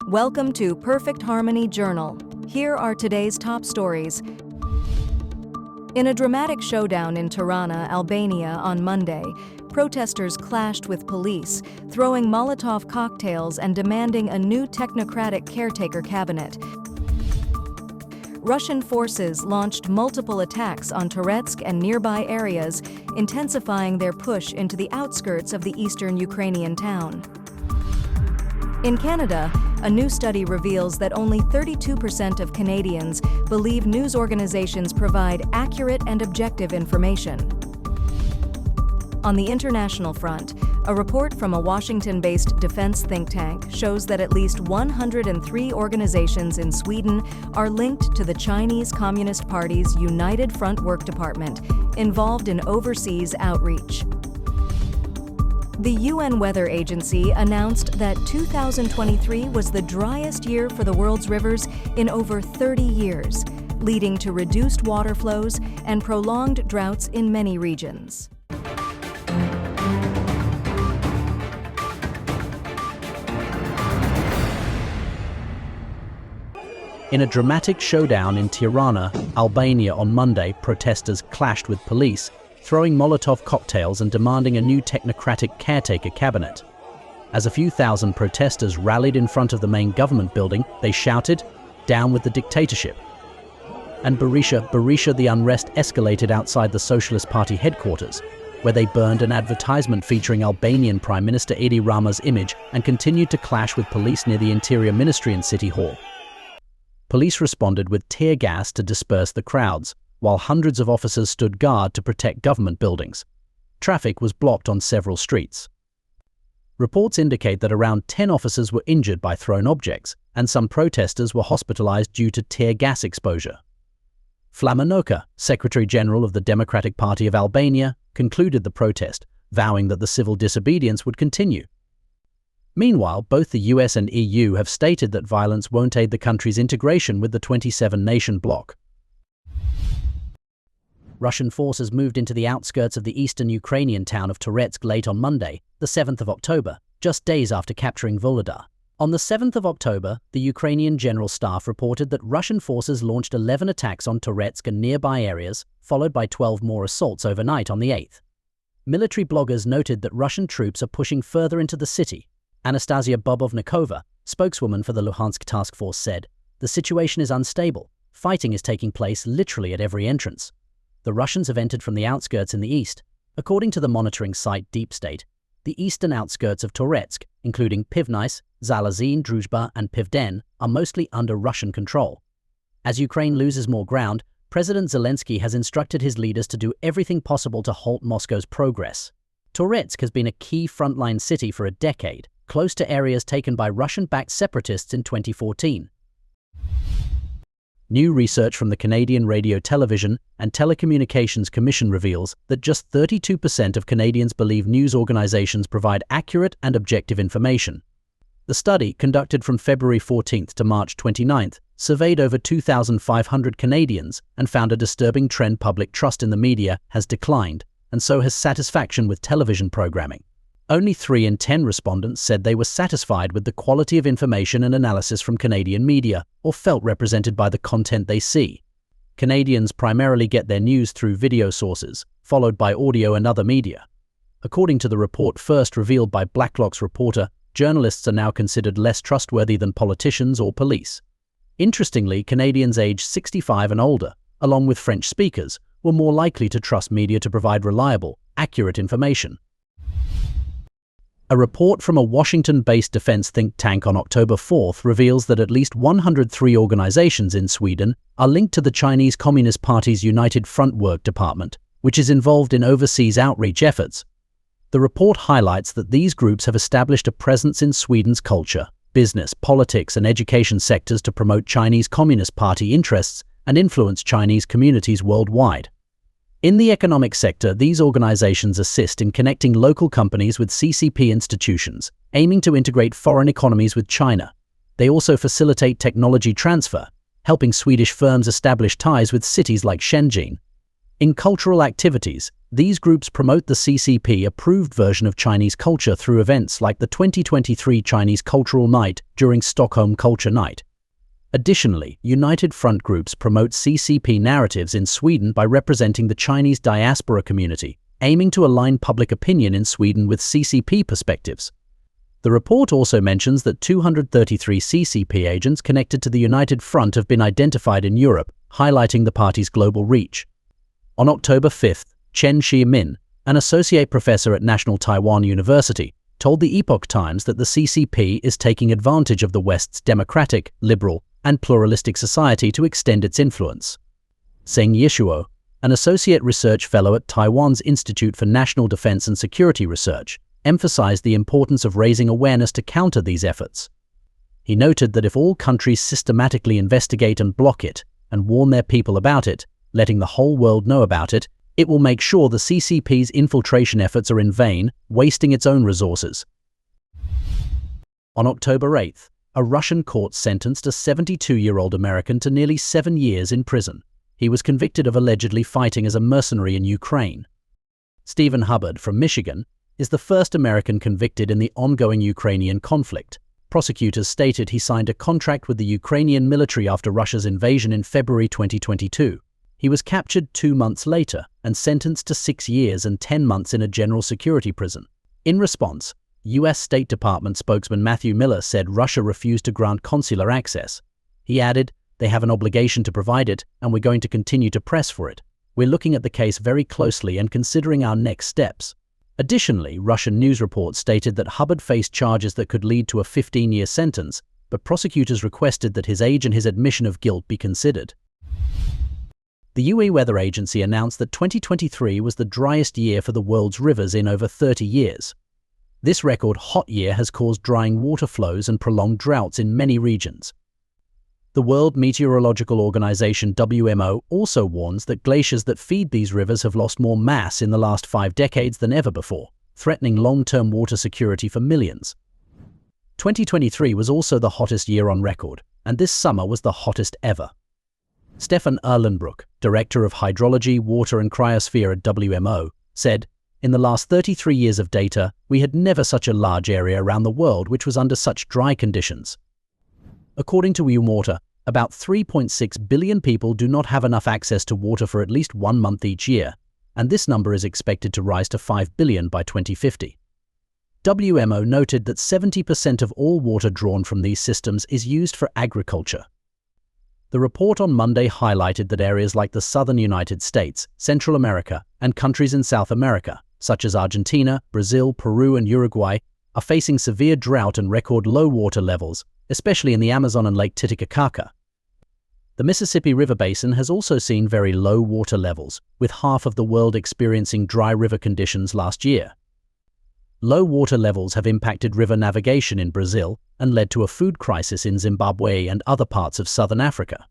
Welcome to Perfect Harmony Journal. Here are today's top stories. In a dramatic showdown in Tirana, Albania on Monday, protesters clashed with police, throwing Molotov cocktails and demanding a new technocratic caretaker cabinet. Russian forces launched multiple attacks on Toretsk and nearby areas, intensifying their push into the outskirts of the eastern Ukrainian town. In Canada, a new study reveals that only 32% of Canadians believe news organizations provide accurate and objective information. On the international front, a report from a Washington-based defense think tank shows that at least 103 organizations in Sweden are linked to the Chinese Communist Party's United Front Work Department, involved in overseas outreach. The UN Weather Agency announced that 2023 was the driest year for the world's rivers in over 30 years, leading to reduced water flows and prolonged droughts in many regions. In a dramatic showdown in Tirana, Albania on Monday, protesters clashed with police, throwing Molotov cocktails and demanding a new technocratic caretaker cabinet. As a few thousand protesters rallied in front of the main government building, they shouted, "Down with the dictatorship." And Berisha, the unrest escalated outside the Socialist Party headquarters, where they burned an advertisement featuring Albanian Prime Minister Edi Rama's image and continued to clash with police near the Interior Ministry and City Hall. Police responded with tear gas to disperse the crowds, while hundreds of officers stood guard to protect government buildings. Traffic was blocked on several streets. Reports indicate that around 10 officers were injured by thrown objects, and some protesters were hospitalized due to tear gas exposure. Flamanoka, Secretary General of the Democratic Party of Albania, concluded the protest, vowing that the civil disobedience would continue. Meanwhile, both the US and EU have stated that violence won't aid the country's integration with the 27-nation bloc. Russian forces moved into the outskirts of the eastern Ukrainian town of Toretsk late on Monday, the 7th of October, just days after capturing Volodar. On the 7th of October, the Ukrainian General Staff reported that Russian forces launched 11 attacks on Toretsk and nearby areas, followed by 12 more assaults overnight on the 8th. Military bloggers noted that Russian troops are pushing further into the city. Anastasia Bobovnikova, spokeswoman for the Luhansk task force, said, "The situation is unstable. Fighting is taking place literally at every entrance." The Russians have entered from the outskirts in the east. According to the monitoring site Deep State, the eastern outskirts of Toretsk, including Pivnice, Zalazin, Druzhba, and Pivden, are mostly under Russian control. As Ukraine loses more ground, President Zelensky has instructed his leaders to do everything possible to halt Moscow's progress. Toretsk has been a key frontline city for a decade, close to areas taken by Russian-backed separatists in 2014. New research from the Canadian Radio, Television and Telecommunications Commission reveals that just 32% of Canadians believe news organizations provide accurate and objective information. The study, conducted from February 14th to March 29th, surveyed over 2,500 Canadians and found a disturbing trend: public trust in the media has declined, and so has satisfaction with television programming. Only 3 in 10 respondents said they were satisfied with the quality of information and analysis from Canadian media, or felt represented by the content they see. Canadians primarily get their news through video sources, followed by audio and other media. According to the report first revealed by Blacklock's reporter, journalists are now considered less trustworthy than politicians or police. Interestingly, Canadians aged 65 and older, along with French speakers, were more likely to trust media to provide reliable, accurate information. A report from a Washington-based defense think tank on October 4th reveals that at least 103 organizations in Sweden are linked to the Chinese Communist Party's United Front Work Department, which is involved in overseas outreach efforts. The report highlights that these groups have established a presence in Sweden's culture, business, politics, and education sectors to promote Chinese Communist Party interests and influence Chinese communities worldwide. In the economic sector, these organizations assist in connecting local companies with CCP institutions, aiming to integrate foreign economies with China. They also facilitate technology transfer, helping Swedish firms establish ties with cities like Shenzhen. In cultural activities, These groups promote the CCP-approved version of Chinese culture through events like the 2023 Chinese Cultural Night during Stockholm Culture Night. Additionally, United Front groups promote CCP narratives in Sweden by representing the Chinese diaspora community, aiming to align public opinion in Sweden with CCP perspectives. The report also mentions that 233 CCP agents connected to the United Front have been identified in Europe, highlighting the party's global reach. On October 5, Chen Xiaomin, an associate professor at National Taiwan University, told the Epoch Times that the CCP is taking advantage of the West's democratic, liberal, and pluralistic society to extend its influence. Seng Yishuo, an associate research fellow at Taiwan's Institute for National Defense and Security Research, emphasized the importance of raising awareness to counter these efforts. He noted that if all countries systematically investigate and block it, and warn their people about it, letting the whole world know about it, it will make sure the CCP's infiltration efforts are in vain, wasting its own resources. On October 8, a Russian court sentenced a 72-year-old American to nearly 7 years in prison. He was convicted of allegedly fighting as a mercenary in Ukraine. Stephen Hubbard from Michigan is the first American convicted in the ongoing Ukrainian conflict. Prosecutors stated he signed a contract with the Ukrainian military after Russia's invasion in February 2022. He was captured 2 months later and sentenced to 6 years and 10 months in a general security prison. In response, U.S. State Department spokesman Matthew Miller said Russia refused to grant consular access. He added, "They have an obligation to provide it, and we're going to continue to press for it. We're looking at the case very closely and considering our next steps." Additionally, Russian news reports stated that Hubbard faced charges that could lead to a 15-year sentence, but prosecutors requested that his age and his admission of guilt be considered. The UE Weather Agency announced that 2023 was the driest year for the world's rivers in over 30 years. This record hot year has caused drying water flows and prolonged droughts in many regions. The World Meteorological Organization (WMO) also warns that glaciers that feed these rivers have lost more mass in the last 5 decades than ever before, threatening long-term water security for millions. 2023 was also the hottest year on record, and this summer was the hottest ever. Stefan Erlenbrook, Director of Hydrology, Water and Cryosphere at WMO, said, "In the last 33 years of data, we had never such a large area around the world which was under such dry conditions." According to UMwater, about 3.6 billion people do not have enough access to water for at least 1 month each year, and this number is expected to rise to 5 billion by 2050. WMO noted that 70% of all water drawn from these systems is used for agriculture. The report on Monday highlighted that areas like the southern United States, Central America, and countries in South America, such as Argentina, Brazil, Peru, and Uruguay, are facing severe drought and record low water levels, especially in the Amazon and Lake Titicaca. The Mississippi River Basin has also seen very low water levels, with half of the world experiencing dry river conditions last year. Low water levels have impacted river navigation in Brazil and led to a food crisis in Zimbabwe and other parts of southern Africa.